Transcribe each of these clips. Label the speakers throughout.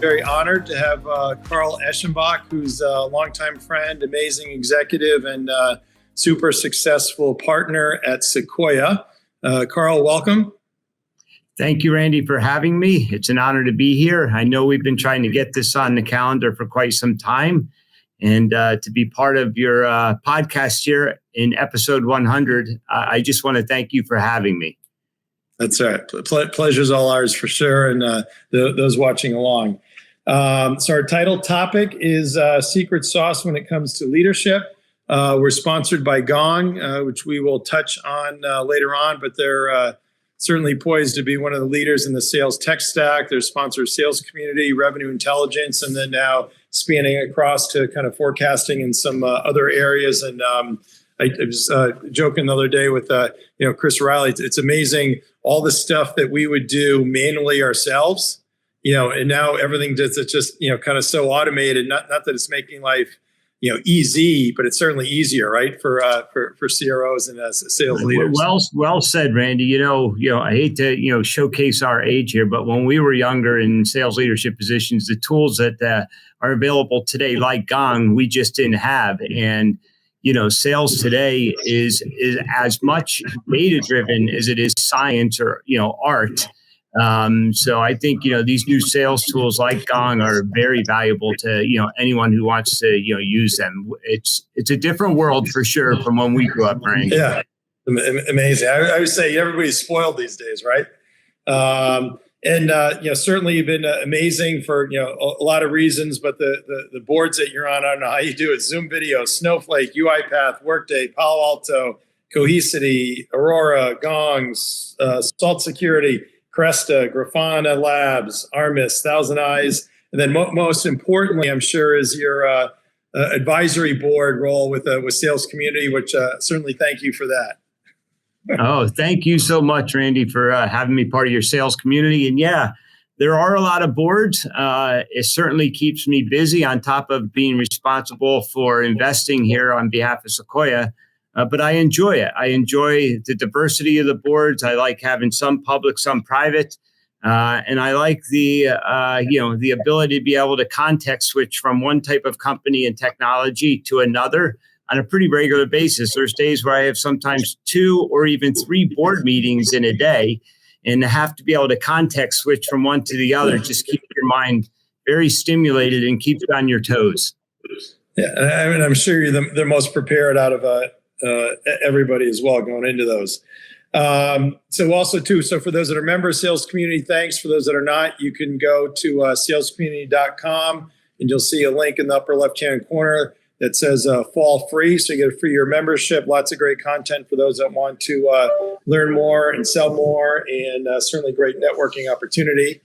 Speaker 1: very honored to have Carl Eschenbach, who's a longtime friend, amazing executive, and super successful partner at Sequoia. Carl, welcome.
Speaker 2: Thank you, Randy, for having me. It's an honor to be here. I know we've been trying to get this on the calendar for quite some time, and to be part of your podcast here in episode 100, I just want to thank you for having me.
Speaker 1: That's right. Pleasure's all ours for sure, and those watching along. So our title topic is secret sauce when it comes to leadership. We're sponsored by Gong, which we will touch on later on, but they're certainly poised to be one of the leaders in the sales tech stack. They're sponsor of sales community, revenue intelligence, and then now spanning across to kind of forecasting in some other areas. And I was joking the other day with Chris Riley. It's amazing all the stuff that we would do manually ourselves, and now everything it's just kind of so automated. Not that it's making life easy, but it's certainly easier, right, for CROs and sales leaders.
Speaker 2: Well said, Randy. I hate to showcase our age here, but when we were younger in sales leadership positions, the tools that are available today, like Gong, we just didn't have. And sales today is as much data driven as it is science or art. So I think these new sales tools like Gong are very valuable to anyone who wants to use them. It's a different world for sure from when we grew up, right?
Speaker 1: Yeah, amazing. I would say everybody's spoiled these days, right? And certainly you've been amazing for a lot of reasons, but the boards that you're on, I don't know how you do it: Zoom Video, Snowflake, UiPath, Workday, Palo Alto, Cohesity, Aurora, Gongs, Salt Security, Cresta, Grafana Labs, Armis, Thousand Eyes, and then most importantly, I'm sure, is your advisory board role with Sales Community, which certainly thank you for that.
Speaker 2: Oh, thank you so much, Randy, for having me part of your sales community. And yeah, there are a lot of boards. It certainly keeps me busy on top of being responsible for investing here on behalf of Sequoia. But I enjoy it. I enjoy the diversity of the boards. I like having some public, some private. And I like the ability to be able to context switch from one type of company and technology to another on a pretty regular basis. There's days where I have sometimes 2 or even 3 board meetings in a day, and to have to be able to context switch from one to the other just keeps your mind very stimulated and keeps you on your toes.
Speaker 1: Yeah, I mean, I'm sure you're the most prepared out of everybody as well going into those. So also too, so for those that are members of Sales Community, thanks. For those that are not, you can go to salescommunity.com and you'll see a link in the upper left-hand corner that says fall free. So you get a free year membership, lots of great content for those that want to learn more and sell more, and certainly great networking opportunity.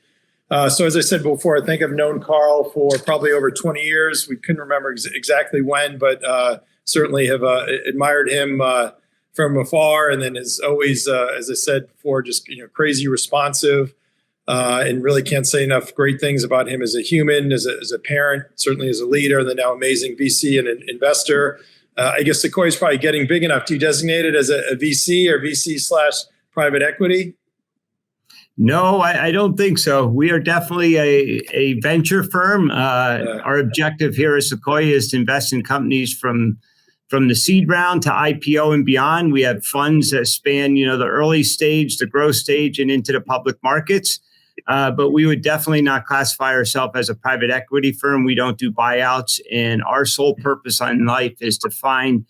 Speaker 1: So as I said before, I think I've known Carl for probably over 20 years. We couldn't remember exactly when, but certainly have admired him from afar. And then is always, as I said before, just crazy responsive. And really can't say enough great things about him as a human, as a parent, certainly as a leader, and then now amazing VC and an investor. I guess Sequoia is probably getting big enough. Do you designate it as a VC or VC/private equity?
Speaker 2: No, I don't think so. We are definitely a venture firm. Our objective here at Sequoia is to invest in companies from the seed round to IPO and beyond. We have funds that span, the early stage, the growth stage, and into the public markets. But we would definitely not classify ourselves as a private equity firm. We don't do buyouts. And our sole purpose in life is to find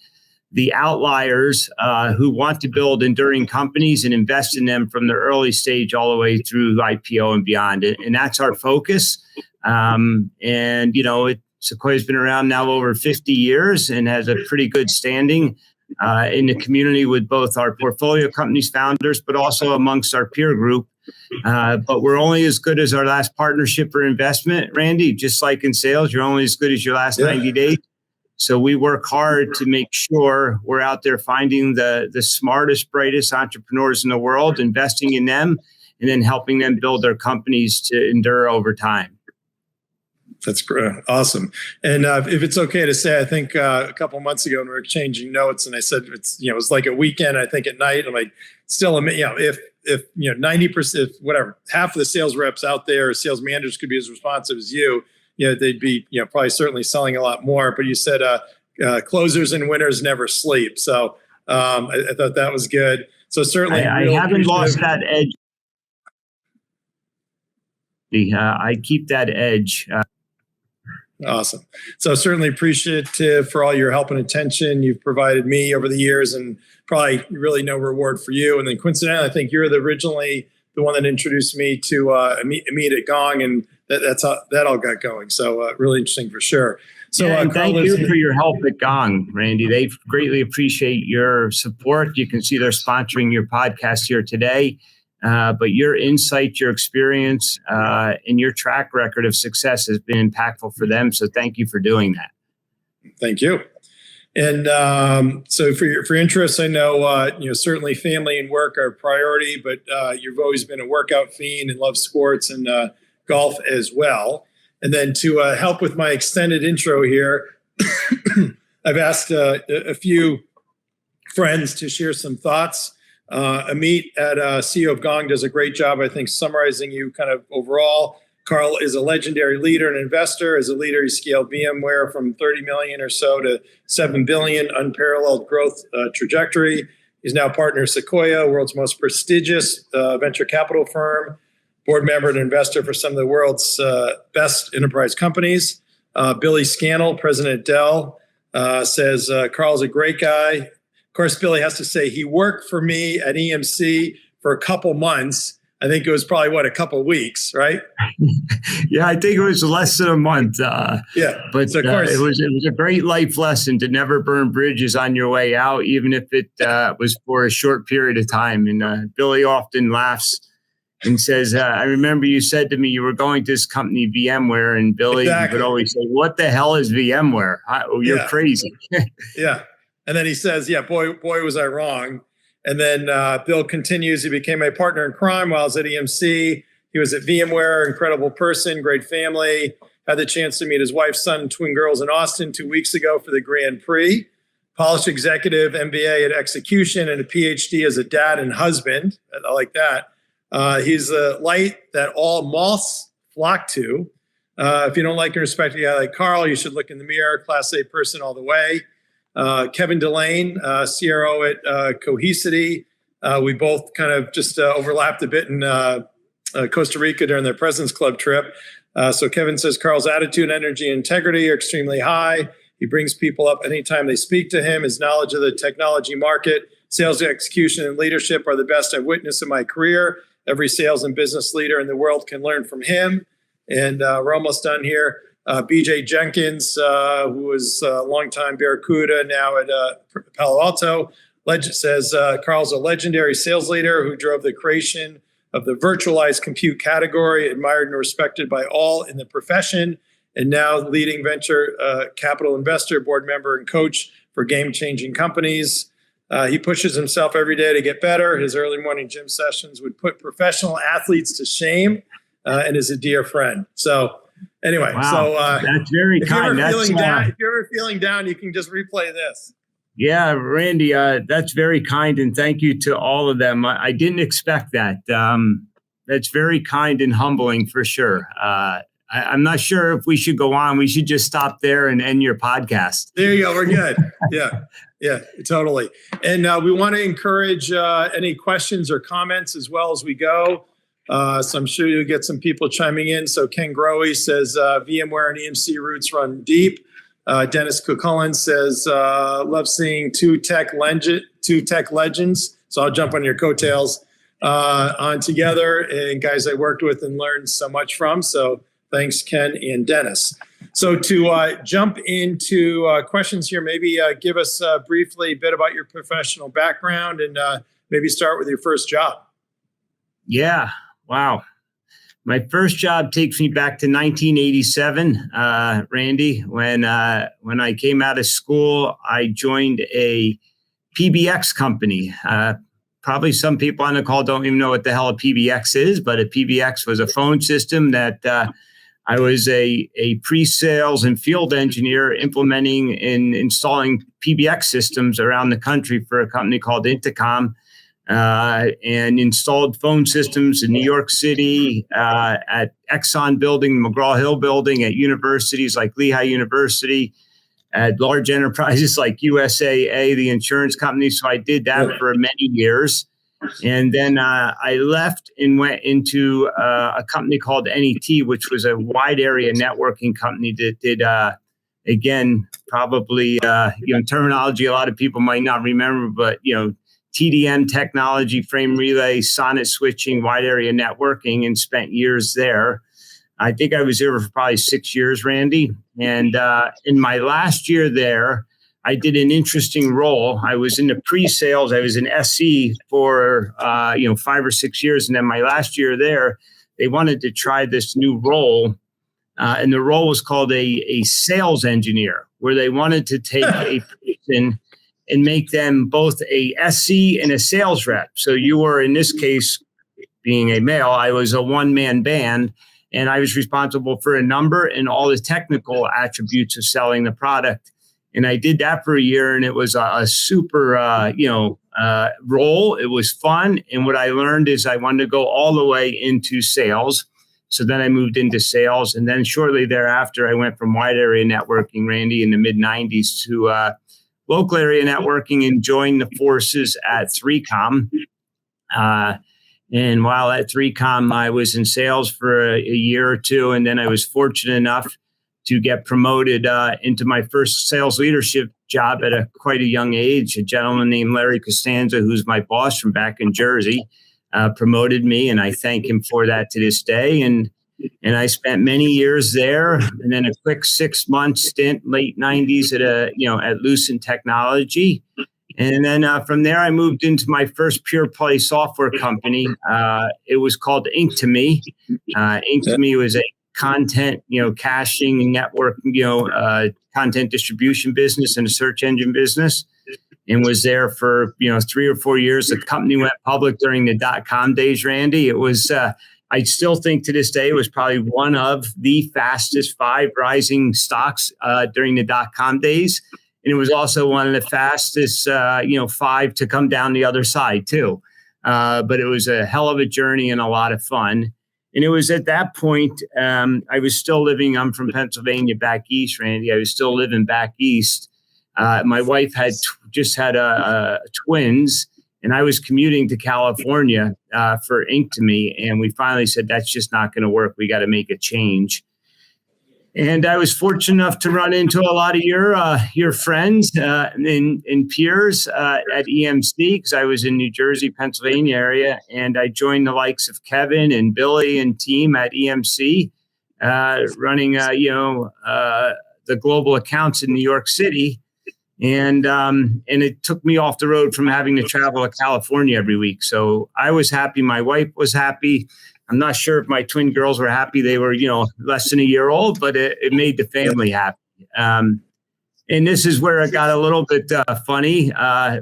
Speaker 2: the outliers who want to build enduring companies and invest in them from the early stage all the way through IPO and beyond. And that's our focus. Sequoia's been around now over 50 years and has a pretty good standing in the community with both our portfolio companies founders, but also amongst our peer group. But we're only as good as our last partnership or investment, Randy. Just like in sales, you're only as good as your last 90 days. So we work hard to make sure we're out there finding the smartest, brightest entrepreneurs in the world, investing in them, and then helping them build their companies to endure over time.
Speaker 1: That's great. Awesome. And if it's okay to say, I think a couple of months ago when we were exchanging notes, and I said it was like a weekend. I think at night, I'm like, still, if 90%, whatever, half of the sales reps out there, sales managers could be as responsive as you. They'd be probably certainly selling a lot more. But you said closers and winners never sleep. So I thought that was good. So certainly,
Speaker 2: I haven't lost that edge. I keep that edge.
Speaker 1: Awesome. So certainly appreciative for all your help and attention you've provided me over the years, and probably really no reward for you. And then coincidentally, I think you're originally the one that introduced me to Amit at Gong, and that's how that all got going. So really interesting for sure. So
Speaker 2: thank you for your help at Gong, Randy. They greatly appreciate your support. You can see they're sponsoring your podcast here today. But your insight, your experience, and your track record of success has been impactful for them. So thank you for doing that.
Speaker 1: Thank you. And so for your interest, I know certainly family and work are a priority, but you've always been a workout fiend and love sports and golf as well. And then to help with my extended intro here, I've asked a few friends to share some thoughts. Amit at CEO of Gong does a great job, I think, summarizing you kind of overall. Carl is a legendary leader and investor. As a leader, he scaled VMware from 30 million or so to 7 billion, unparalleled growth trajectory. He's now partner at Sequoia, world's most prestigious venture capital firm, board member and investor for some of the world's best enterprise companies. Billy Scannell, president at Dell, says Carl's a great guy. Of course, Billy has to say he worked for me at EMC for a couple months. I think it was probably, a couple weeks, right?
Speaker 2: Yeah, I think it was less than a month. But
Speaker 1: so of course,
Speaker 2: it was a great life lesson to never burn bridges on your way out, even if it was for a short period of time. And Billy often laughs and says, I remember you said to me you were going to this company, VMware, and Billy would always say, what the hell is VMware? You're crazy.
Speaker 1: Yeah. And then he says, boy, was I wrong. And then Bill continues, he became a partner in crime while I was at EMC. He was at VMware, incredible person, great family. Had the chance to meet his wife, son, and twin girls in Austin 2 weeks ago for the Grand Prix. Polished executive, MBA at execution, and a PhD as a dad and husband. I like that. He's the light that all moths flock to. If you don't like and respect a guy like Carl, you should look in the mirror. Class A person all the way. Kevin Delane, CRO at Cohesity. We both kind of just overlapped a bit in Costa Rica during their President's Club trip. So Kevin says Carl's attitude, energy, and integrity are extremely high. He brings people up anytime they speak to him. His knowledge of the technology market, sales execution, and leadership are the best I've witnessed in my career. Every sales and business leader in the world can learn from him. And we're almost done here. BJ Jenkins, who was a longtime Barracuda, now at Palo Alto, says Carl's a legendary sales leader who drove the creation of the virtualized compute category, admired and respected by all in the profession, and now leading venture capital investor, board member, and coach for game-changing companies. He pushes himself every day to get better. His early morning gym sessions would put professional athletes to shame, and is a dear friend. So anyway,
Speaker 2: that's very kind.
Speaker 1: If you're ever feeling down, you can just replay this.
Speaker 2: Yeah, Randy, that's very kind, and thank you to all of them. I didn't expect that. That's very kind and humbling for sure. I'm not sure if we should go on. We should just stop there and end your podcast.
Speaker 1: There you go. We're good. Yeah, totally. And we want to encourage any questions or comments as well as we go. So I'm sure you'll get some people chiming in. So Ken Growy says VMware and EMC roots run deep. Dennis Kukulin says love seeing two tech legends. So I'll jump on your coattails on together, and guys I worked with and learned so much from. So thanks, Ken and Dennis. So to jump into questions here, maybe give us briefly a bit about your professional background and maybe start with your first job.
Speaker 2: Yeah. Wow. My first job takes me back to 1987, Randy. When I came out of school, I joined a PBX company. Probably some people on the call don't even know what the hell a PBX is, but a PBX was a phone system that I was a pre-sales and field engineer implementing and installing PBX systems around the country for a company called Intercom, and installed phone systems in New York City, at Exxon Building, McGraw-Hill Building, at universities like Lehigh University, at large enterprises like USAA, the insurance company. So I did that for many years. And then I left and went into a company called NET, which was a wide area networking company that did, again, probably, terminology a lot of people might not remember, but, TDM technology, frame relay, sonnet switching, wide area networking, and spent years there. I think I was there for probably 6 years, Randy. And in my last year there, I did an interesting role. I was in the pre-sales. I was an SC for 5 or 6 years, and then my last year there, they wanted to try this new role, and the role was called a sales engineer, where they wanted to take a person and make them both a SC and a sales rep. So you were, in this case, being a male, I was a one-man band, and I was responsible for a number and all the technical attributes of selling the product. And I did that for a year, and it was a super, role. It was fun. And what I learned is I wanted to go all the way into sales. So then I moved into sales. And then shortly thereafter, I went from wide area networking, Randy, in the mid 90s to local area networking and joined the forces at 3Com. And while at 3Com, I was in sales for a year or two. And then I was fortunate enough to get promoted into my first sales leadership job at quite a young age. A gentleman named Larry Costanza, who's my boss from back in Jersey, promoted me, and I thank him for that to this day. And I spent many years there, and then a quick 6-month stint, late 90s, at Lucent Technology. And then from there, I moved into my first pure play software company. It was called Ink2Me. Ink2Me was a content, caching and network, content distribution business and a search engine business, and was there for, 3 or 4 years. The company went public during the .com days, Randy. It was, I still think to this day, it was probably one of the fastest 5 rising stocks during the .com days. And it was also one of the fastest, 5 to come down the other side too. But it was a hell of a journey and a lot of fun. And it was at that point, I was still living, I'm from Pennsylvania back east, Randy. I was still living back east. My wife had just had twins, and I was commuting to California for Ink2Me. And we finally said, that's just not going to work. We got to make a change. And I was fortunate enough to run into a lot of your friends and peers at EMC, because I was in New Jersey, Pennsylvania area, and I joined the likes of Kevin and Billy and team at EMC, running the global accounts in New York City, and it took me off the road from having to travel to California every week. So I was happy, my wife was happy. I'm not sure if my twin girls were happy. They were, less than a year old, but it made the family happy. And this is where it got a little bit funny.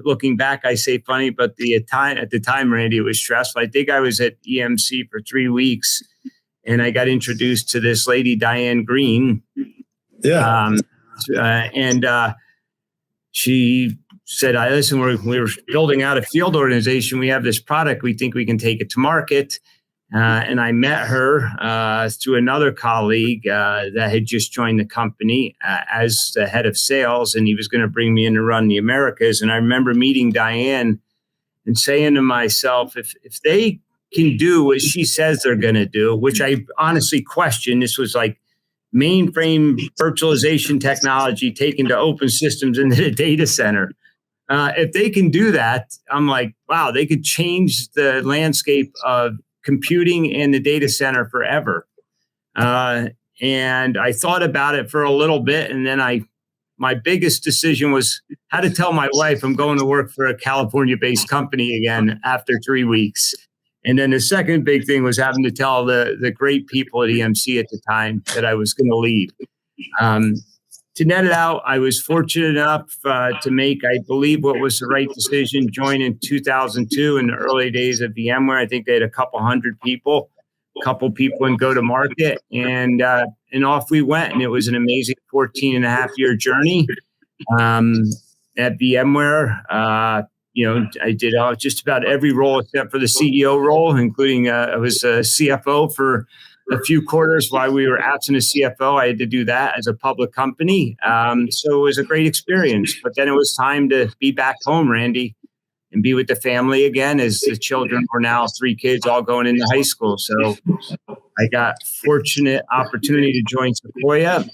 Speaker 2: Looking back, I say funny, but at the time, Randy, it was stressful. I think I was at EMC for 3 weeks, and I got introduced to this lady, Diane Green. Yeah. She said, listen, we're building out a field organization. We have this product. We think we can take it to market. And I met her through another colleague that had just joined the company as the head of sales, and he was going to bring me in to run the Americas. And I remember meeting Diane and saying to myself, if they can do what she says they're going to do, which I honestly question, this was like mainframe virtualization technology taken to open systems into the data center. If they can do that, I'm like, wow, they could change the landscape of computing and the data center forever. And I thought about it for a little bit. And then my biggest decision was how to tell my wife I'm going to work for a California-based company again after 3 weeks. And then the second big thing was having to tell the great people at EMC at the time that I was going to leave. To net it out, I was fortunate enough to make, I believe, what was the right decision, join in 2002 in the early days of VMware. I think they had a couple hundred people. couple people in go-to-market, and off we went. And it was an amazing 14 and a half year journey at VMware. I did just about every role except for the CEO role, including I was a CFO for a few quarters while we were absent as CFO. I had to do that as a public company. So it was a great experience. But then it was time to be back home, Randy, and be with the family again, as the children were now 3 kids all going into high school. So I got fortunate opportunity to join Sequoia.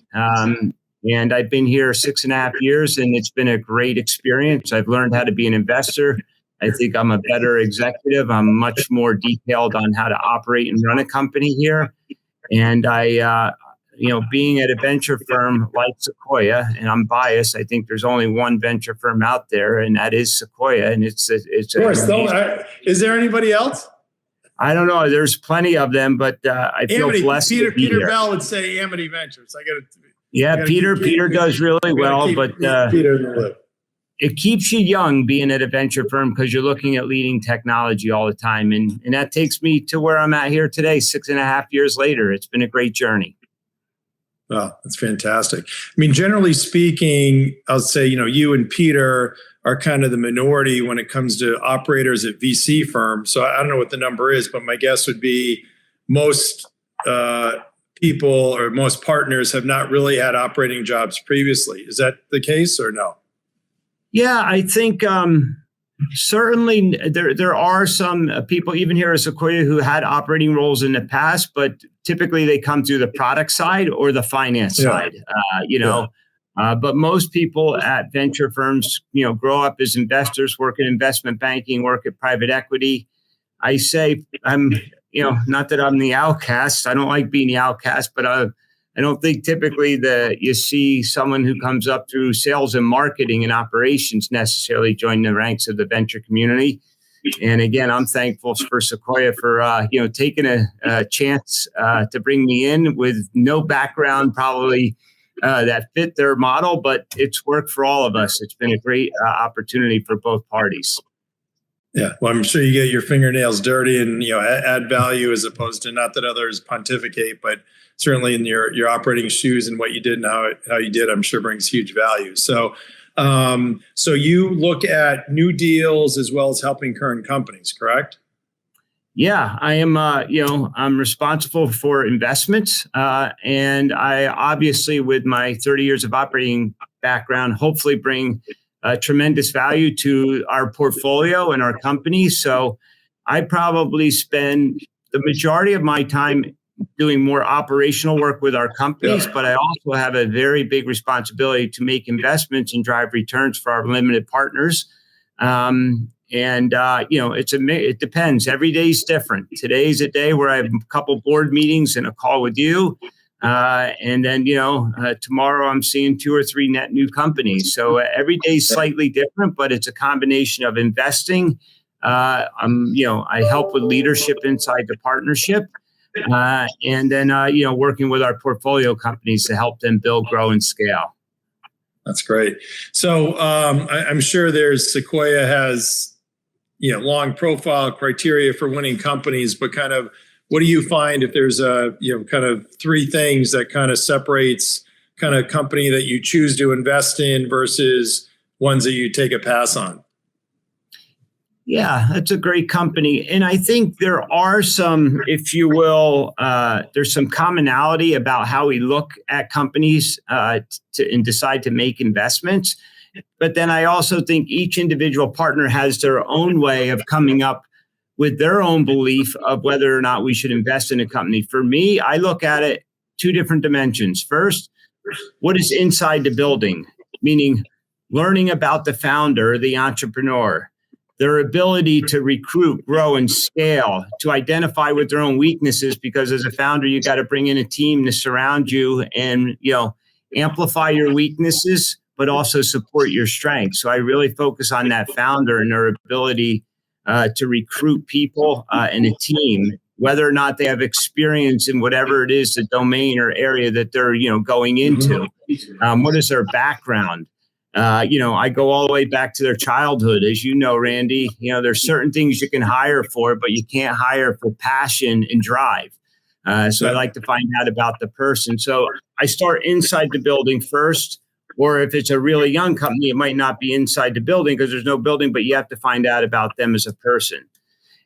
Speaker 2: And I've been here 6.5 years, and it's been a great experience. I've learned how to be an investor. I think I'm a better executive. I'm much more detailed on how to operate and run a company here. And I, being at a venture firm like Sequoia, and I'm biased, I think there's only one venture firm out there, and that is Sequoia. And it's
Speaker 1: of course. Is there anybody else?
Speaker 2: I don't know. There's plenty of them, but I feel blessed.
Speaker 1: Peter Bell would say Amity Ventures.
Speaker 2: Peter does really well, but
Speaker 1: Peter in the loop.
Speaker 2: It keeps you young being at a venture firm because you're looking at leading technology all the time. And that takes me to where I'm at here today, 6.5 years later. It's been a great journey.
Speaker 1: Wow, that's fantastic. I mean, generally speaking, I'll say, you and Peter are kind of the minority when it comes to operators at VC firms. So I don't know what the number is, but my guess would be most people or most partners have not really had operating jobs previously. Is that the case or no?
Speaker 2: Yeah, I think certainly there are some people even here at Sequoia who had operating roles in the past, but typically they come through the product side or the finance side. But most people at venture firms, grow up as investors, work in investment banking, work at private equity. I say I'm, not that I'm the outcast. I don't like being the outcast, but I don't think typically you see someone who comes up through sales and marketing and operations necessarily join the ranks of the venture community. And again, I'm thankful for Sequoia for taking a chance to bring me in with no background, probably that fit their model, but it's worked for all of us. It's been a great opportunity for both parties.
Speaker 1: Yeah, well, I'm sure you get your fingernails dirty and add value as opposed to, not that others pontificate, but certainly in your operating shoes and what you did and how you did, I'm sure brings huge value. So, so you look at new deals as well as helping current companies, correct?
Speaker 2: Yeah, I am. I'm responsible for investments, and I obviously, with my 30 years of operating background, hopefully bring tremendous value to our portfolio and our company. So, I probably spend the majority of my time doing more operational work with our companies, but I also have a very big responsibility to make investments and drive returns for our limited partners. It depends. Every day is different. Today's a day where I have a couple board meetings and a call with you. And then, tomorrow I'm seeing 2 or 3 net new companies. So every day is slightly different, but it's a combination of investing. I help with leadership inside the partnership. And then, working with our portfolio companies to help them build, grow, and scale.
Speaker 1: That's great. So I'm sure Sequoia has, long profile criteria for winning companies, but kind of what do you find if there's kind of 3 things that kind of separates kind of company that you choose to invest in versus ones that you take a pass on?
Speaker 2: Yeah, that's a great company. And I think there are some, if you will, there's some commonality about how we look at companies and decide to make investments. But then I also think each individual partner has their own way of coming up with their own belief of whether or not we should invest in a company. For me, I look at it 2 different dimensions. First, what is inside the building? Meaning learning about the founder, the entrepreneur, their ability to recruit, grow, and scale, to identify with their own weaknesses, because as a founder, you got to bring in a team to surround you and, amplify your weaknesses, but also support your strengths. So I really focus on that founder and their ability to recruit people and a team, whether or not they have experience in whatever it is, the domain or area that they're, going into. What is their background? I go all the way back to their childhood. As you know, Randy, there's certain things you can hire for, but you can't hire for passion and drive. So I like to find out about the person. So I start inside the building first, or if it's a really young company, it might not be inside the building because there's no building, but you have to find out about them as a person.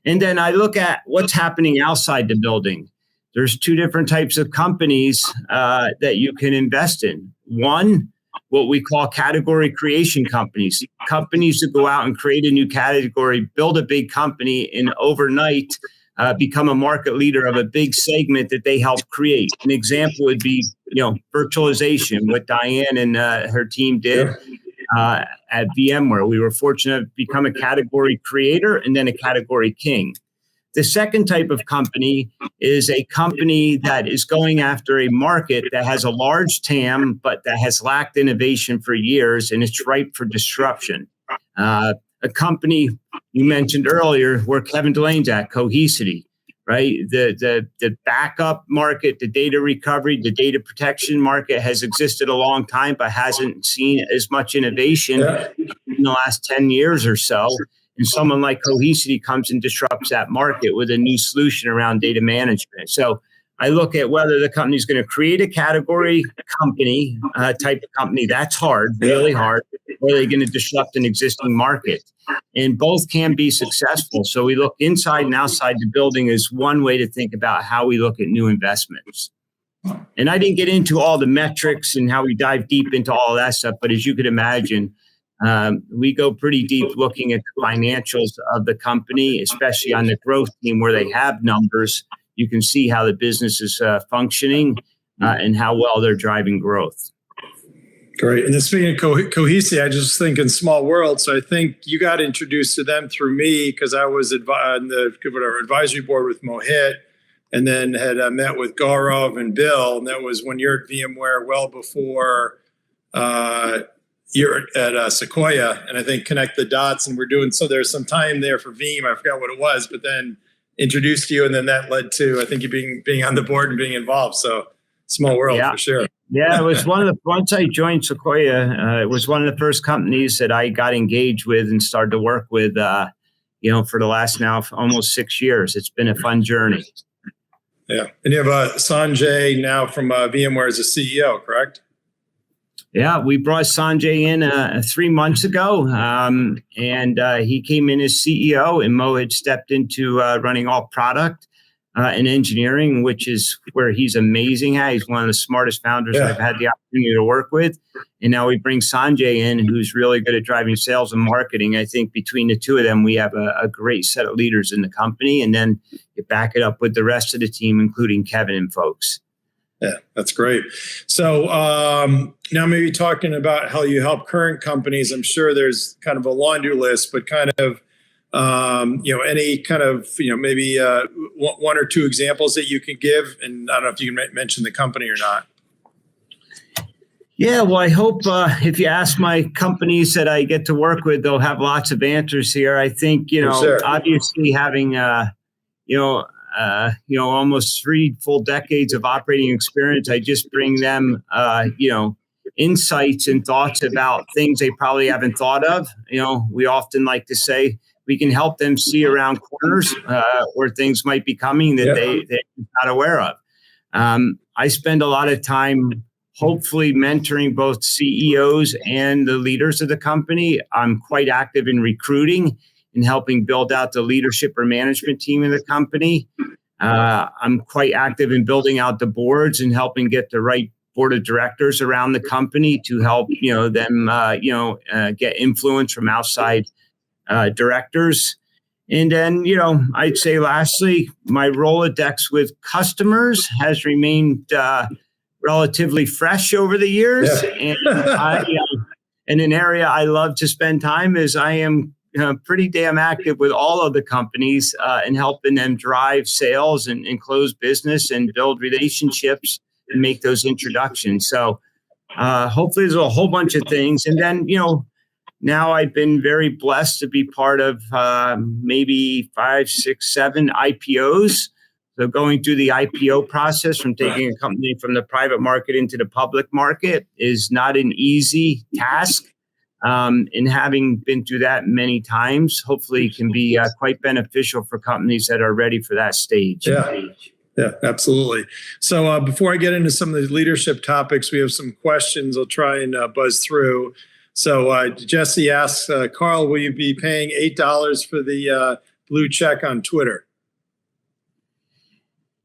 Speaker 2: And then I look at what's happening outside the building. There's two different types of companies that you can invest in. One, what we call category creation companies, companies that go out and create a new category, build a big company, and overnight become a market leader of a big segment that they help create. An example would be, virtualization, what Diane and her team did at VMware. We were fortunate to become a category creator and then a category king. The second type of company is a company that is going after a market that has a large TAM, but that has lacked innovation for years, and it's ripe for disruption. A company you mentioned earlier, where Kevin Delane's at, Cohesity, right? The backup market, the data recovery, the data protection market has existed a long time, but hasn't seen as much innovation in the last 10 years or so. And someone like Cohesity comes and disrupts that market with a new solution around data management. So I look at whether the company is going to create a category company, type of company. That's hard, really hard. Or are they going to disrupt an existing market? And both can be successful. So we look inside and outside the building as one way to think about how we look at new investments. And I didn't get into all the metrics and how we dive deep into all that stuff. But as you could imagine, we go pretty deep looking at the financials of the company, especially on the growth team where they have numbers. You can see how the business is functioning and how well they're driving growth.
Speaker 1: Great. And then speaking of Cohesity, I just think in small world. So I think you got introduced to them through me because I was on the advisory board with Mohit, and then had met with Gaurav and Bill. And that was when you're at VMware, well before you're at Sequoia. And I think connect the dots, and we're doing, so there's some time there for Veeam. I forgot what it was, but then introduced you, and then that led to, I think, you being on the board and being involved. So small world for sure.
Speaker 2: Yeah, it was once I joined Sequoia, it was one of the first companies that I got engaged with and started to work with, for the last now almost 6 years. It's been a fun journey.
Speaker 1: Yeah. And you have Sanjay now from VMware as a CEO, correct?
Speaker 2: Yeah, we brought Sanjay in 3 months ago, and he came in as CEO, and Mo had stepped into running all product and engineering, which is where he's amazing at. He's one of the smartest founders I've had the opportunity to work with. And now we bring Sanjay in, who's really good at driving sales and marketing. I think between the two of them, we have a great set of leaders in the company. And then you back it up with the rest of the team, including Kevin and folks.
Speaker 1: Yeah, that's great. So now maybe talking about how you help current companies. I'm sure there's kind of a laundry list, but kind of, any kind of, maybe one or two examples that you can give. And I don't know if you can mention the company or not.
Speaker 2: Yeah, well, I hope if you ask my companies that I get to work with, they'll have lots of answers here. I think, obviously having, almost 3 full decades of operating experience, I just bring them, insights and thoughts about things they probably haven't thought of. We often like to say we can help them see around corners where things might be coming that they're not aware of. I spend a lot of time hopefully mentoring both CEOs and the leaders of the company. I'm quite active in recruiting and helping build out the leadership or management team in the company. I'm quite active in building out the boards and helping get the right board of directors around the company to help them get influence from outside directors. And then, I'd say lastly, my Rolodex with customers has remained relatively fresh over the years. Yeah. And an area I love to spend time is I am pretty damn active with all of the companies and helping them drive sales and close business and build relationships and make those introductions. So hopefully there's a whole bunch of things. And then, now I've been very blessed to be part of maybe 5, 6, 7 IPOs. So going through the IPO process from taking a company from the private market into the public market is not an easy task. And having been through that many times, hopefully it can be quite beneficial for companies that are ready for that stage.
Speaker 1: Yeah. Yeah, absolutely. So before I get into some of the leadership topics, we have some questions I'll try and buzz through. So Jesse asks, Carl, will you be paying $8 for the blue check on Twitter?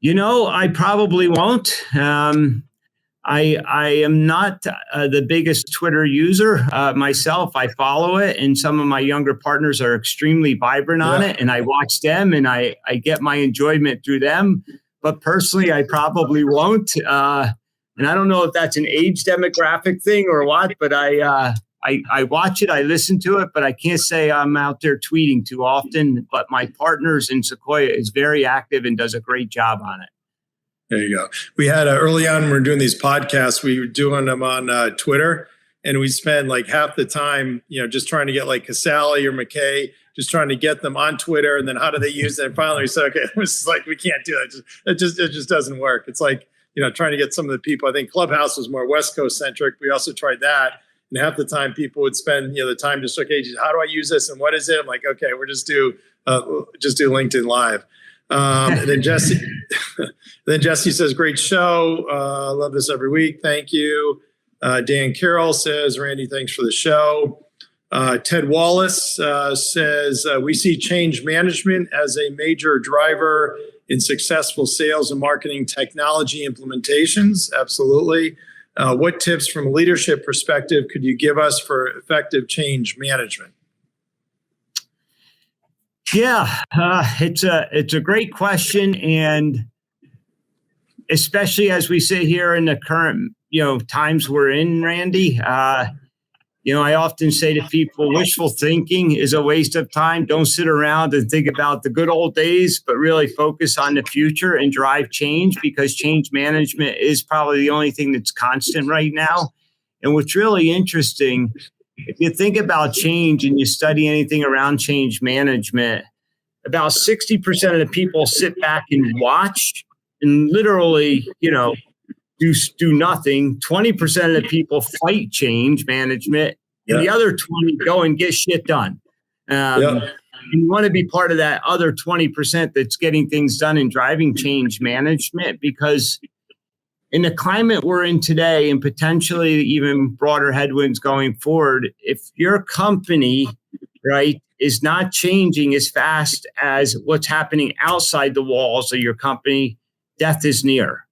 Speaker 2: I probably won't. I am not the biggest Twitter user myself. I follow it, and some of my younger partners are extremely vibrant on it, and I watch them, and I get my enjoyment through them. But personally, I probably won't. And I don't know if that's an age demographic thing or what, but I watch it, I listen to it, but I can't say I'm out there tweeting too often. But my partners in Sequoia is very active and does a great job on it.
Speaker 1: There you go. We had early on when we were doing these podcasts, we were doing them on Twitter, and we spend like half the time, just trying to get like Casale or McKay, just trying to get them on Twitter, and then how do they use it? And finally, we said, okay, it was like we can't do that. It just doesn't work. It's like trying to get some of the people. I think Clubhouse was more West Coast centric. We also tried that, and half the time people would spend the time just okay, how do I use this and what is it? I'm like, okay, we'll just do LinkedIn Live. And then Jesse says, great show. Love this every week. Thank you. Dan Carroll says, Randy, thanks for the show. Ted Wallace says, we see change management as a major driver in successful sales and marketing technology implementations. Absolutely. What tips from a leadership perspective could you give us for effective change management?
Speaker 2: Yeah, it's a great question, and especially as we sit here in the current times we're in, Randy. I often say to people, wishful thinking is a waste of time. Don't sit around and think about the good old days, but really focus on the future and drive change, because change management is probably the only thing that's constant right now. And what's really interesting, if you think about change and you study anything around change management, about 60% of the people sit back and watch and literally, do nothing. 20% of the people fight change management, and the other 20 go and get shit done. You want to be part of that other 20% that's getting things done and driving change management, because in the climate we're in today, and potentially even broader headwinds going forward, if your company, right, is not changing as fast as what's happening outside the walls of your company, death is near.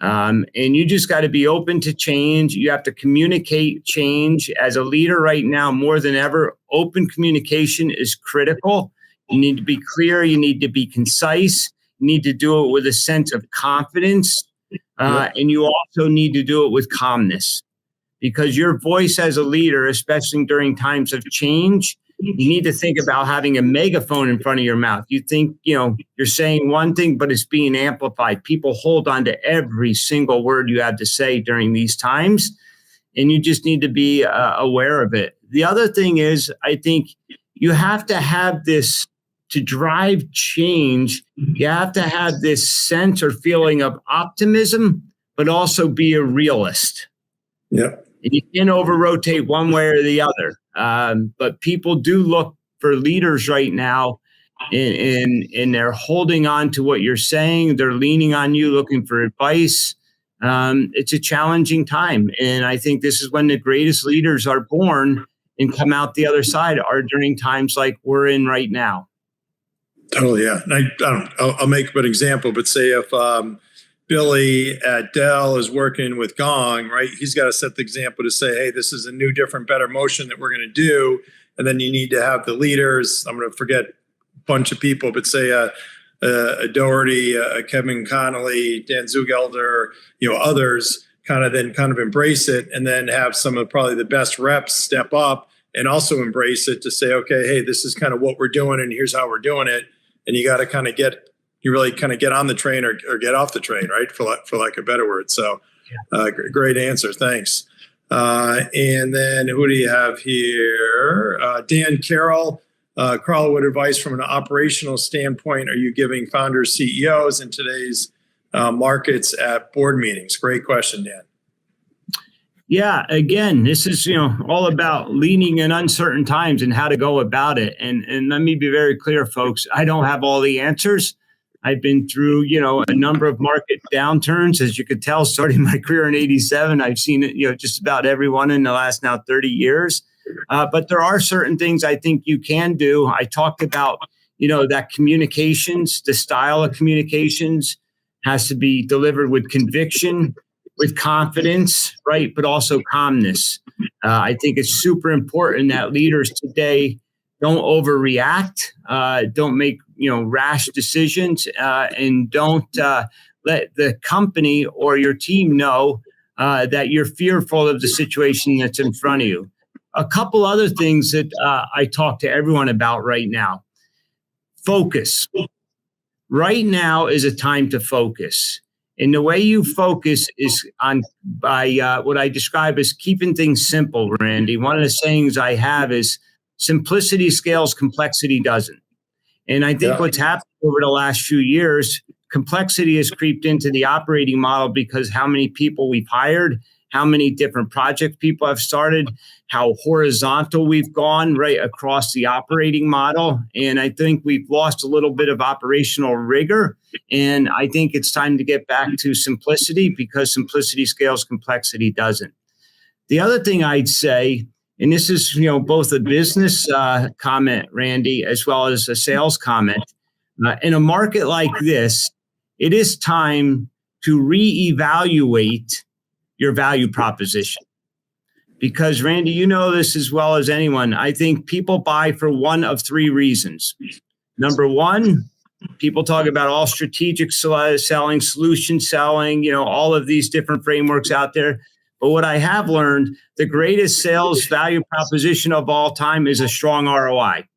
Speaker 2: And you just got to be open to change. You have to communicate change. As a leader right now, more than ever, open communication is critical. You need to be clear. You need to be concise. You need to do it with a sense of confidence. And you also need to do it with calmness, because your voice as a leader, especially during times of change, you need to think about having a megaphone in front of your mouth. You think, you're saying one thing, but it's being amplified. People hold on to every single word you have to say during these times, and you just need to be aware of it. The other thing is, I think you have to have this to drive change. You have to have this sense or feeling of optimism, but also be a realist.
Speaker 1: Yeah.
Speaker 2: You can't over-rotate one way or the other. But people do look for leaders right now, and they're holding on to what you're saying. They're leaning on you, looking for advice. It's a challenging time. And I think this is when the greatest leaders are born and come out the other side, are during times like we're in right now.
Speaker 1: Totally, yeah. And I'll make an example, but say if Billy at Dell is working with Gong, right? He's got to set the example to say, hey, this is a new, different, better motion that we're going to do. And then you need to have the leaders. I'm going to forget a bunch of people, but say a Doherty, Kevin Connolly, Dan Zugelder, others kind of embrace it, and then have some of probably the best reps step up and also embrace it to say, okay, hey, this is kind of what we're doing, and here's how we're doing it. And you got to really get on the train or get off the train, right? For lack of a better word. So great answer. Thanks. And then who do you have here? Dan Carroll. Carl, what advice from an operational standpoint are you giving founders, CEOs in today's markets at board meetings? Great question, Dan.
Speaker 2: Yeah, again, this is all about leading in uncertain times and how to go about it. And let me be very clear, folks. I don't have all the answers. I've been through, a number of market downturns. As you could tell, starting my career in '87, I've seen it, just about everyone in the last now 30 years. But there are certain things I think you can do. I talked about, that communications, the style of communications has to be delivered with conviction, with confidence, right? But also calmness. I think it's super important that leaders today don't overreact, don't make rash decisions, and don't let the company or your team know that you're fearful of the situation that's in front of you. A couple other things that I talk to everyone about right now. Focus. Right now is a time to focus. And the way you focus is by what I describe as keeping things simple, Randy. One of the sayings I have is simplicity scales, complexity doesn't. And I think what's happened over the last few years, complexity has creeped into the operating model because how many people we've hired, how many different projects people have started, how horizontal we've gone right across the operating model. And I think we've lost a little bit of operational rigor. And I think it's time to get back to simplicity because simplicity scales, complexity doesn't. The other thing I'd say, and this is, both a business comment, Randy, as well as a sales comment. In a market like this, it is time to reevaluate your value proposition. Because, Randy, you know this as well as anyone. I think people buy for one of three reasons. Number one, people talk about all strategic selling, solution selling, all of these different frameworks out there. But what I have learned, the greatest sales value proposition of all time is a strong ROI.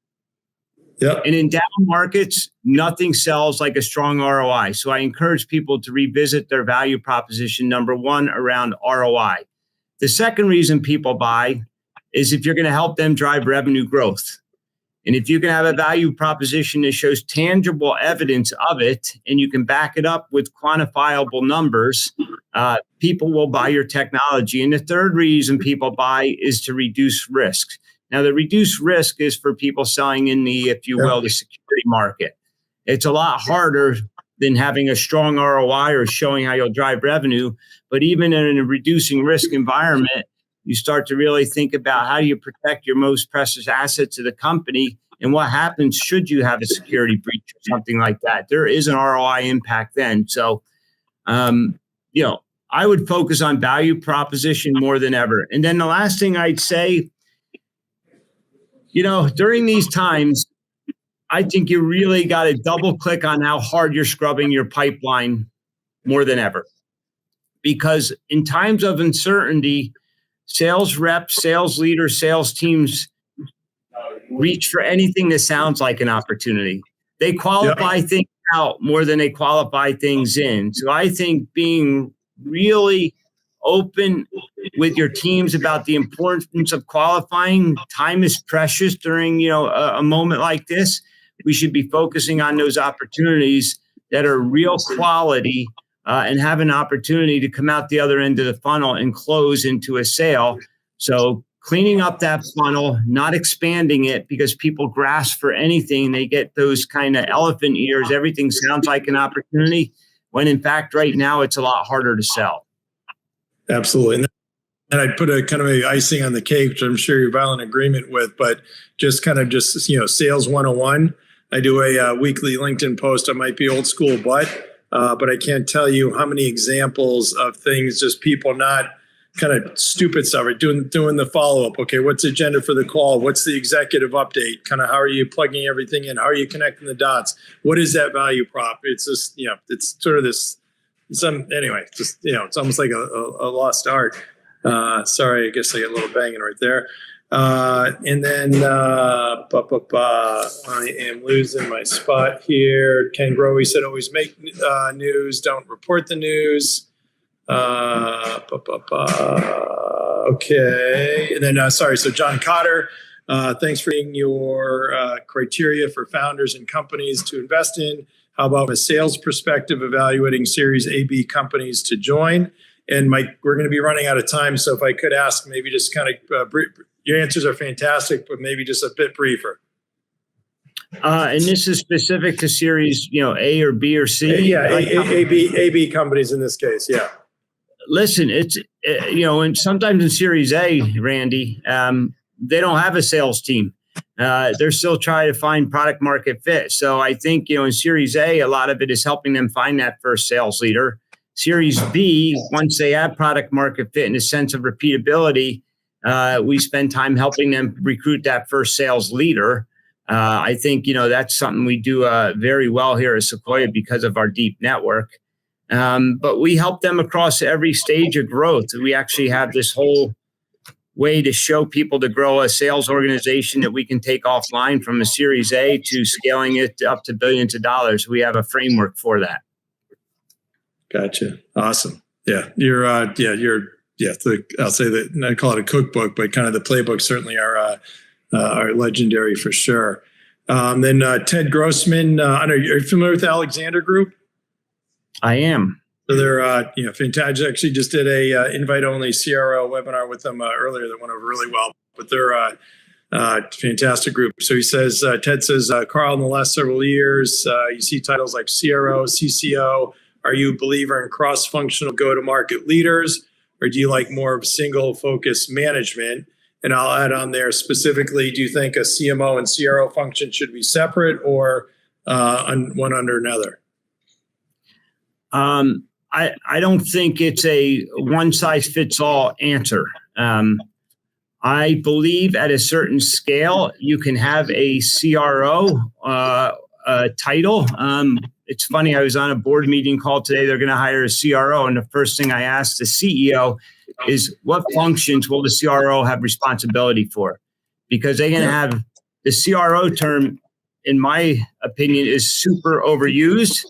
Speaker 2: Yep. And in down markets, nothing sells like a strong ROI. So I encourage people to revisit their value proposition, number one, around ROI. The second reason people buy is if you're going to help them drive revenue growth. And if you can have a value proposition that shows tangible evidence of it, and you can back it up with quantifiable numbers, people will buy your technology. And the third reason people buy is to reduce risk. Now, the reduced risk is for people selling in the, if you will, the security market. It's a lot harder than having a strong ROI or showing how you'll drive revenue. But even in a reducing risk environment, you start to really think about how do you protect your most precious assets of the company and what happens should you have a security breach or something like that. There is an ROI impact then. So, I would focus on value proposition more than ever. And then the last thing I'd say, during these times, I think you really got to double click on how hard you're scrubbing your pipeline more than ever. Because in times of uncertainty, sales reps, sales leaders, sales teams reach for anything that sounds like an opportunity. They qualify things out more than they qualify things in. So I think being really open with your teams about the importance of qualifying, time is precious during, a moment like this. We should be focusing on those opportunities that are real quality and have an opportunity to come out the other end of the funnel and close into a sale. So cleaning up that funnel, not expanding it because people grasp for anything. They get those kind of elephant ears. Everything sounds like an opportunity when in fact, right now, it's a lot harder to sell.
Speaker 1: Absolutely. And I'd put a kind of a icing on the cake, which I'm sure you're all in agreement with, but just sales 101. I do a weekly LinkedIn post. I might be old school, but I can't tell you how many examples of things, just people not kind of stupid stuff, right? Doing the follow-up. Okay, what's the agenda for the call? What's the executive update? Kind of how are you plugging everything in? How are you connecting the dots? What is that value prop? It's just, it's sort of this, it's almost like a lost art. Sorry, I guess I get a little banging right there. And then I am losing my spot here. Ken Growe said, always make news, don't report the news. Okay. And then, so John Cotter, thanks for being your criteria for founders and companies to invest in. How about a sales perspective, evaluating Series A, B companies to join? And Mike, we're going to be running out of time. So if I could ask, maybe just kind of, your answers are fantastic, but maybe just a bit briefer.
Speaker 2: And this is specific to series, A or B or C.
Speaker 1: Yeah, A, B companies in this case. Yeah.
Speaker 2: Listen, it's, and sometimes in Series A, Randy, they don't have a sales team. They're still trying to find product market fit. So I think, in Series A, a lot of it is helping them find that first sales leader. Series B, once they have product market fit and a sense of repeatability, we spend time helping them recruit that first sales leader. I think, that's something we do very well here at Sequoia because of our deep network. But we help them across every stage of growth. We actually have this whole way to show people to grow a sales organization that we can take offline from a Series A to scaling it up to billions of dollars. We have a framework for that.
Speaker 1: Gotcha. Awesome. Yeah. I'll say that, not call it a cookbook, but kind of the playbooks certainly are legendary for sure. Then Ted Grossman, are you familiar with Alexander Group?
Speaker 2: I am.
Speaker 1: So they're fantastic. Actually, just did a invite-only CRO webinar with them earlier that went over really well. But they're a fantastic group. So he says, Ted says, Carl, in the last several years, you see titles like CRO, CCO. Are you a believer in cross-functional go-to-market leaders, or do you like more of single-focus management? And I'll add on there specifically, do you think a CMO and CRO function should be separate or one under another?
Speaker 2: I don't think it's a one-size-fits-all answer. I believe at a certain scale, you can have a CRO title. It's funny, I was on a board meeting call today. They're going to hire a CRO. And the first thing I asked the CEO is, what functions will the CRO have responsibility for? Because they're going to have the CRO term, in my opinion, is super overused.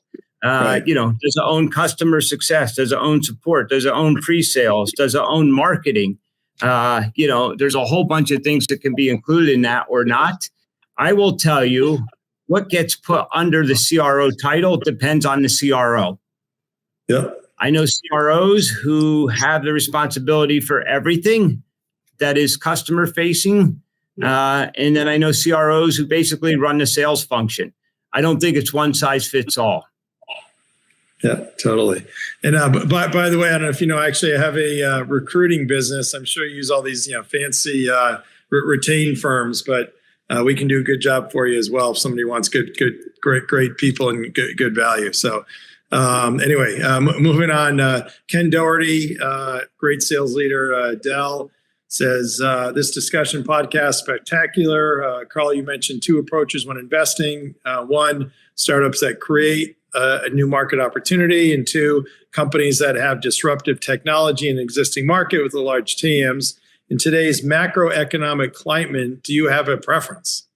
Speaker 2: Right. Does it own customer success? Does it own support? Does it own pre-sales? Does it own marketing? There's a whole bunch of things that can be included in that or not. I will tell you, what gets put under the CRO title depends on the CRO.
Speaker 1: Yeah.
Speaker 2: I know CROs who have the responsibility for everything that is customer facing. And then I know CROs who basically run the sales function. I don't think it's one size fits all.
Speaker 1: Yeah, totally. And by the way, I don't know if you know, actually I have a recruiting business. I'm sure you use all these fancy retained firms, but we can do a good job for you as well if somebody wants great people and good value. So anyway, moving on. Ken Doherty, great sales leader, Dell, says this discussion podcast spectacular. Carl, you mentioned two approaches when investing. One, startups that create a new market opportunity, and two, companies that have disruptive technology in an existing market with a large TAMs. In today's macroeconomic climate, do you have a preference?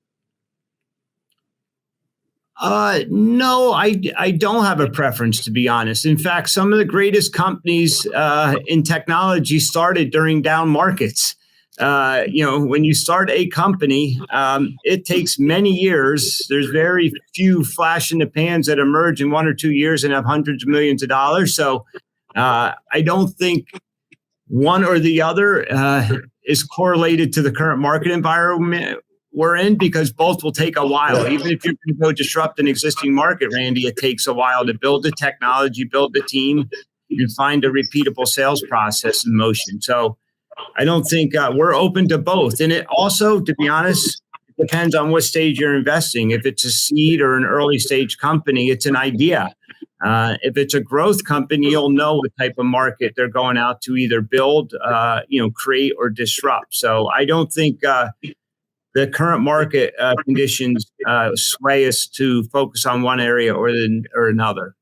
Speaker 2: No, I don't have a preference, to be honest. In fact, some of the greatest companies in technology started during down markets. When you start a company, it takes many years. There's very few flash in the pans that emerge in 1 or 2 years and have hundreds of millions of dollars. So I don't think one or the other is correlated to the current market environment we're in, because both will take a while. Even if you're going to go disrupt an existing market, Randy, it takes a while to build the technology, build the team, and find a repeatable sales process in motion. So I don't think we're open to both. And it also, to be honest, depends on what stage you're investing. If it's a seed or an early stage company, it's an idea. If it's a growth company, you'll know what type of market they're going out to either build, create or disrupt. So I don't think the current market conditions sway us to focus on one area or another.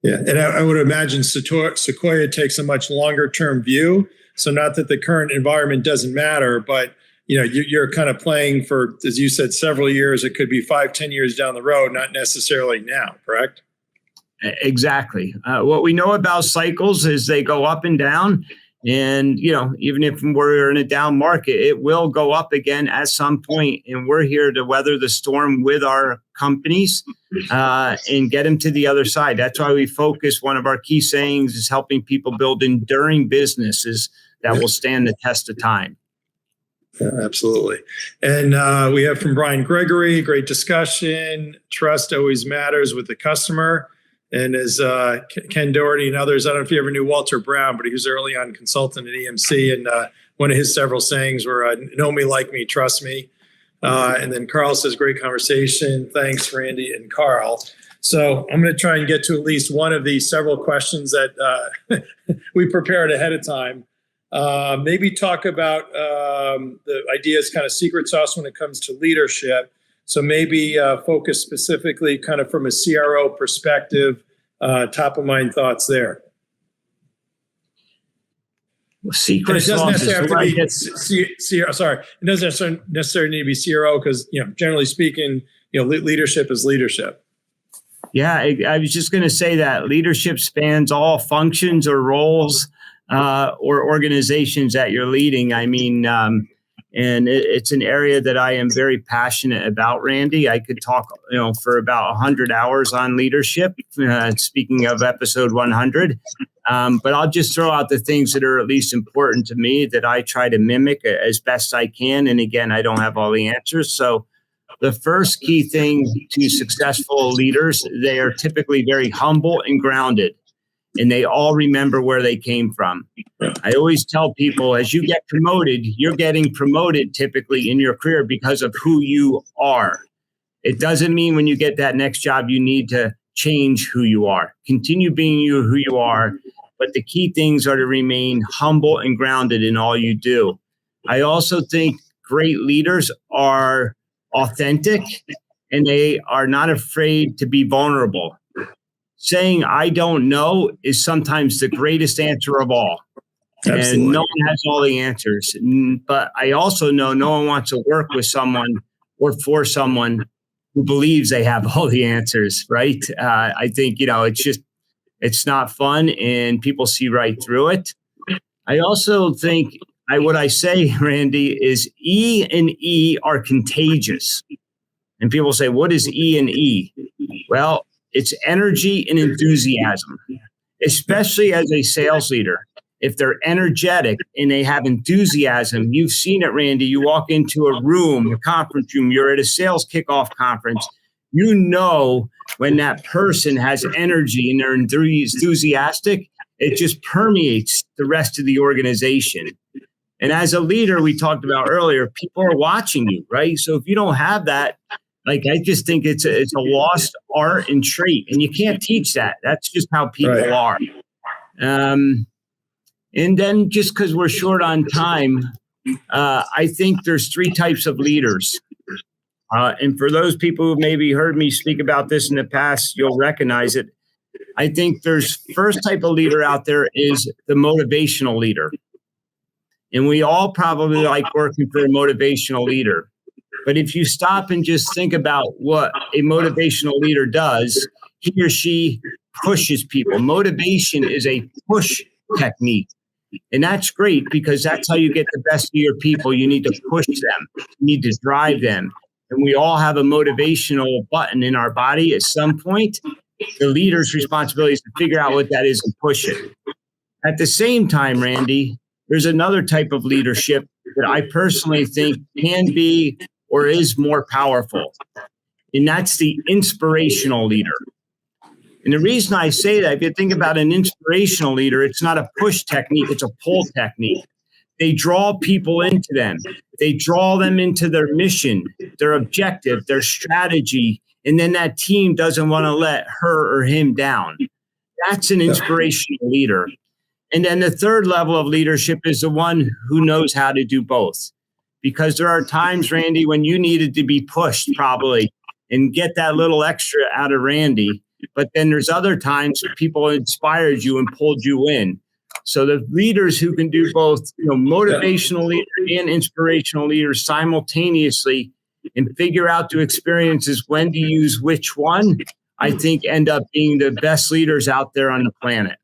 Speaker 1: Yeah, and I would imagine Sequoia takes a much longer term view. So not that the current environment doesn't matter, but you're kind of playing for, as you said, several years. It could be 5-10 years down the road, not necessarily now, correct?
Speaker 2: Exactly. What we know about cycles is they go up and down. And, even if we're in a down market, it will go up again at some point. And we're here to weather the storm with our companies and get them to the other side. That's why we focus. One of our key sayings is helping people build enduring businesses that will stand the test of time.
Speaker 1: Yeah, absolutely. And we have from Brian Gregory, great discussion. Trust always matters with the customer. And as Ken Doherty and others, I don't know if you ever knew Walter Brown, but he was early on consultant at EMC. And one of his several sayings were, know me, like me, trust me. And then Carl says, great conversation. Thanks, Randy and Carl. So I'm going to try and get to at least one of these several questions that we prepared ahead of time. Maybe talk about the ideas, kind of secret sauce when it comes to leadership. So maybe focus specifically kind of from a CRO perspective, top of mind thoughts there.
Speaker 2: Well, secret sauce is
Speaker 1: it doesn't necessarily need to be CRO because, generally speaking, leadership is leadership.
Speaker 2: Yeah, I was just going to say that leadership spans all functions or roles or organizations that you're leading. I mean, and it's an area that I am very passionate about, Randy. I could talk, for about 100 hours on leadership, speaking of episode 100. But I'll just throw out the things that are at least important to me that I try to mimic as best I can. And again, I don't have all the answers. So the first key thing to successful leaders, they are typically very humble and grounded, and they all remember where they came from. I always tell people, as you get promoted, you're getting promoted typically in your career because of who you are. It doesn't mean when you get that next job, you need to change who you are. Continue being who you are. But the key things are to remain humble and grounded in all you do. I also think great leaders are authentic, and they are not afraid to be vulnerable. Saying I don't know is sometimes the greatest answer of all. Absolutely. And no one has all the answers. But I also know no one wants to work with someone or for someone who believes they have all the answers, right? I think, it's not fun and people see right through it. I also think what I say, Randy, is E and E are contagious. And people say, what is E and E? Well, it's energy and enthusiasm, especially as a sales leader. If they're energetic and they have enthusiasm, you've seen it, Randy. You walk into a room, a conference room, you're at a sales kickoff conference. You know when that person has energy and they're enthusiastic, it just permeates the rest of the organization. And as a leader, we talked about earlier, people are watching you, right? So if you don't have that, I just think it's a lost art and trait, and you can't teach that. That's just how people are. And then just because we're short on time, I think there's 3 types of leaders. And for those people who maybe heard me speak about this in the past, you'll recognize it. I think there's first type of leader out there is the motivational leader. And we all probably like working for a motivational leader. But if you stop and just think about what a motivational leader does, he or she pushes people. Motivation is a push technique. And that's great because that's how you get the best of your people. You need to push them. You need to drive them. And we all have a motivational button in our body at some point. The leader's responsibility is to figure out what that is and push it. At the same time, Randy, there's another type of leadership that I personally think can be or is more powerful. And that's the inspirational leader. And the reason I say that, if you think about an inspirational leader, it's not a push technique, it's a pull technique. They draw people into them. They draw them into their mission, their objective, their strategy. And then that team doesn't want to let her or him down. That's an inspirational leader. And then the third level of leadership is the one who knows how to do both. Because there are times, Randy, when you needed to be pushed probably and get that little extra out of Randy. But then there's other times people inspired you and pulled you in. So the leaders who can do both, motivational leader and inspirational leaders simultaneously and figure out through experiences when to use which one, I think end up being the best leaders out there on the planet.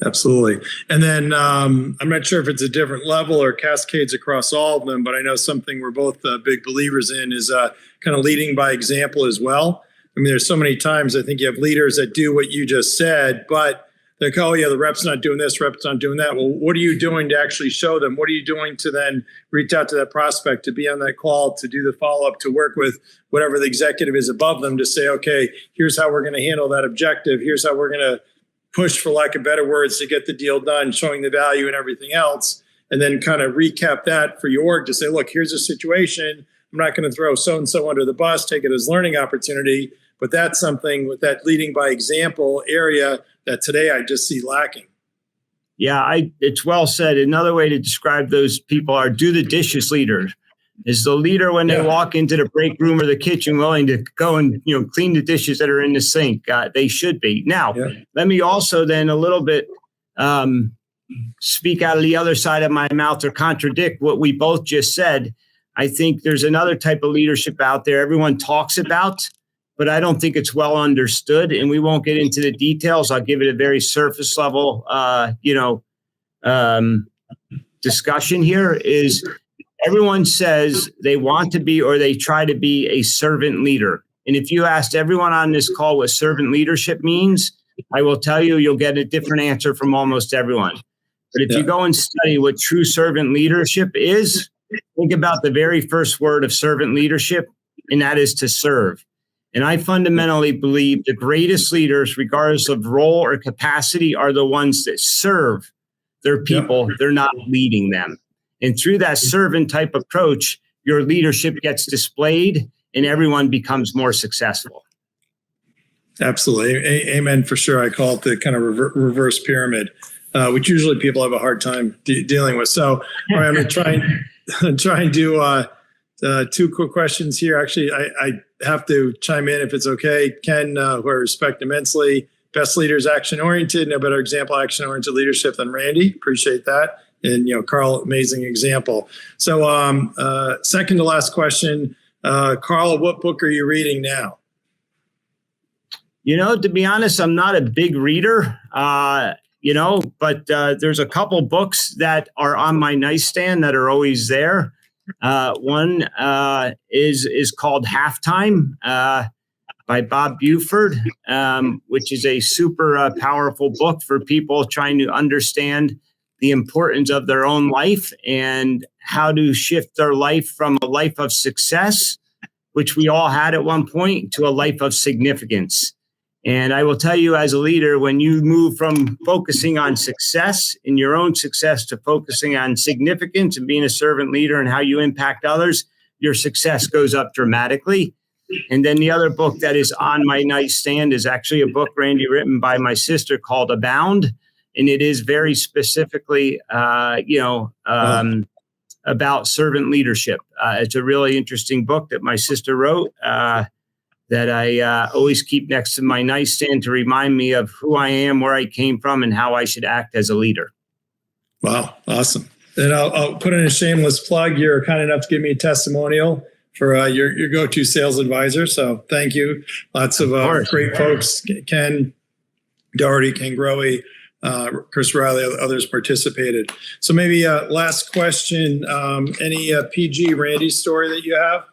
Speaker 1: Absolutely. And then I'm not sure if it's a different level or cascades across all of them, but I know something we're both big believers in is kind of leading by example as well. I mean, there's so many times I think you have leaders that do what you just said, but like, oh yeah, the rep's not doing this, rep's not doing that. Well, what are you doing to actually show them? What are you doing to then reach out to that prospect, to be on that call, to do the follow-up, to work with whatever the executive is above them to say, okay, here's how we're going to handle that objective. Here's how we're going to push, for lack of better words, to get the deal done, showing the value and everything else. And then kind of recap that for your org to say, look, here's a situation. I'm not going to throw so-and-so under the bus, take it as learning opportunity. But that's something with that leading by example area that today I just see lacking.
Speaker 2: Yeah, it's well said. Another way to describe those people are do the dishes leaders. Is the leader when they walk into the break room or the kitchen willing to go and clean the dishes that are in the sink? They should be. Now, let me also then a little bit speak out of the other side of my mouth or contradict what we both just said. I think there's another type of leadership out there everyone talks about, but I don't think it's well understood, and we won't get into the details. I'll give it a very surface level, discussion here. Is everyone says they want to be or they try to be a servant leader. And if you asked everyone on this call what servant leadership means, I will tell you, you'll get a different answer from almost everyone. But if you go and study what true servant leadership is, think about the very first word of servant leadership, and that is to serve. And I fundamentally believe the greatest leaders, regardless of role or capacity, are the ones that serve their people. They're not leading them. And through that servant type approach, your leadership gets displayed and everyone becomes more successful.
Speaker 1: Absolutely. Amen for sure. I call it the kind of reverse pyramid, which usually people have a hard time dealing with. So all right, I'm going to try and do two quick questions here. Actually, I have to chime in if it's okay. Ken, who I respect immensely, best leaders action-oriented, no better example action-oriented leadership than Randy. Appreciate that. And, Carl, amazing example. So second to last question, Carl, what book are you reading now?
Speaker 2: To be honest, I'm not a big reader, but there's a couple books that are on my nightstand that are always there. One is called Halftime by Bob Buford, which is a super powerful book for people trying to understand the importance of their own life and how to shift their life from a life of success, which we all had at one point, to a life of significance. And I will tell you, as a leader, when you move from focusing on success in your own success to focusing on significance and being a servant leader and how you impact others, your success goes up dramatically. And then the other book that is on my nightstand is actually a book, Randy, written by my sister called Abound. And it is very specifically, about servant leadership. It's a really interesting book that my sister wrote. That I always keep next to my nightstand to remind me of who I am, where I came from, and how I should act as a leader.
Speaker 1: Wow, awesome. And I'll put in a shameless plug. You're kind enough to give me a testimonial for your go-to sales advisor. So thank you. Lots of great folks. Ken Doherty, Ken Growe, Chris Riley, others participated. So maybe last question, any PG Randy story that you have?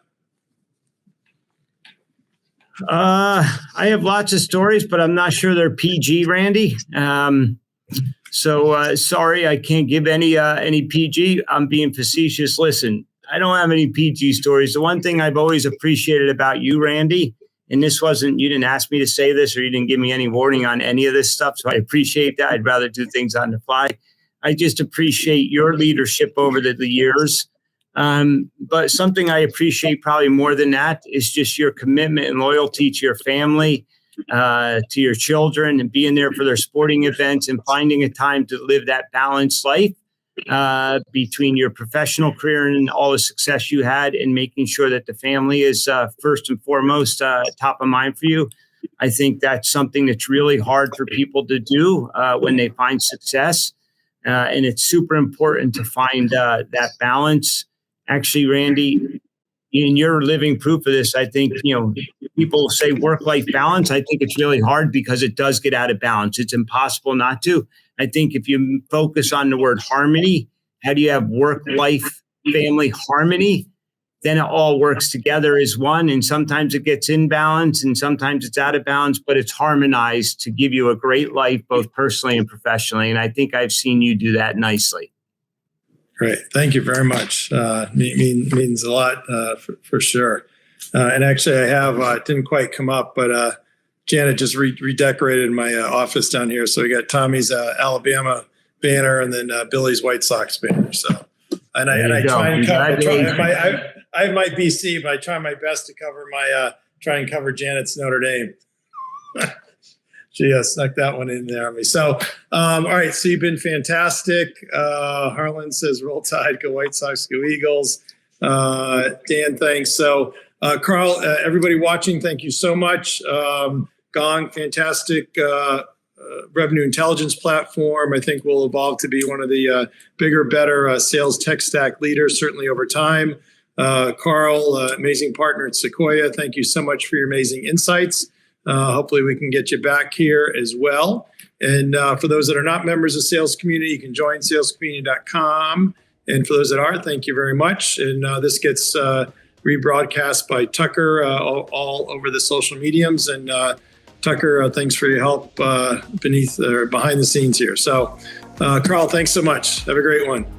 Speaker 1: I have lots of stories, but I'm not sure they're PG, Randy. So sorry, I can't give any PG. I'm being facetious. Listen, I don't have any PG stories. The one thing I've always appreciated about you, Randy, and you didn't ask me to say this or you didn't give me any warning on any of this stuff. So I appreciate that. I'd rather do things on the fly. I just appreciate your leadership over the years. But something I appreciate probably more than that is just your commitment and loyalty to your family, to your children, and being there for their sporting events and finding a time to live that balanced life between your professional career and all the success you had, and making sure that the family is first and foremost top of mind for you. I think that's something that's really hard for people to do when they find success. And it's super important to find that balance. Actually, Randy, you're living proof of this. I think, people say work-life balance. I think it's really hard because it does get out of balance. It's impossible not to. I think if you focus on the word harmony, how do you have work-life family harmony?
Speaker 2: then it all works together as one. And sometimes it gets in balance and sometimes it's out of balance, but it's harmonized to give you a great life, both personally and professionally. And I think I've seen you do that nicely.
Speaker 1: Great. Thank you very much. Means a lot for sure. And actually, I have, it didn't quite come up, but Janet just redecorated my office down here. So we got Tommy's Alabama banner and then Billy's White Sox banner. So, and I try and cover, I have my BC, but I try my best to cover try and cover Janet's Notre Dame. She snuck that one in there on me. So, all right. So you've been fantastic. Harlan says, roll Tide, go White Sox, go Eagles. Dan, thanks. So, Carl, everybody watching, thank you so much. Gong, fantastic revenue intelligence platform. I think will evolve to be one of the bigger, better sales tech stack leaders, certainly over time. Carl, amazing partner at Sequoia. Thank you so much for your amazing insights. Hopefully we can get you back here as well. And for those that are not members of Sales Community, you can join salescommunity.com. And for those that are, thank you very much. And this gets rebroadcast by Tucker all over the social mediums. And Tucker, thanks for your help behind the scenes here. So, Carl, thanks so much. Have a great one.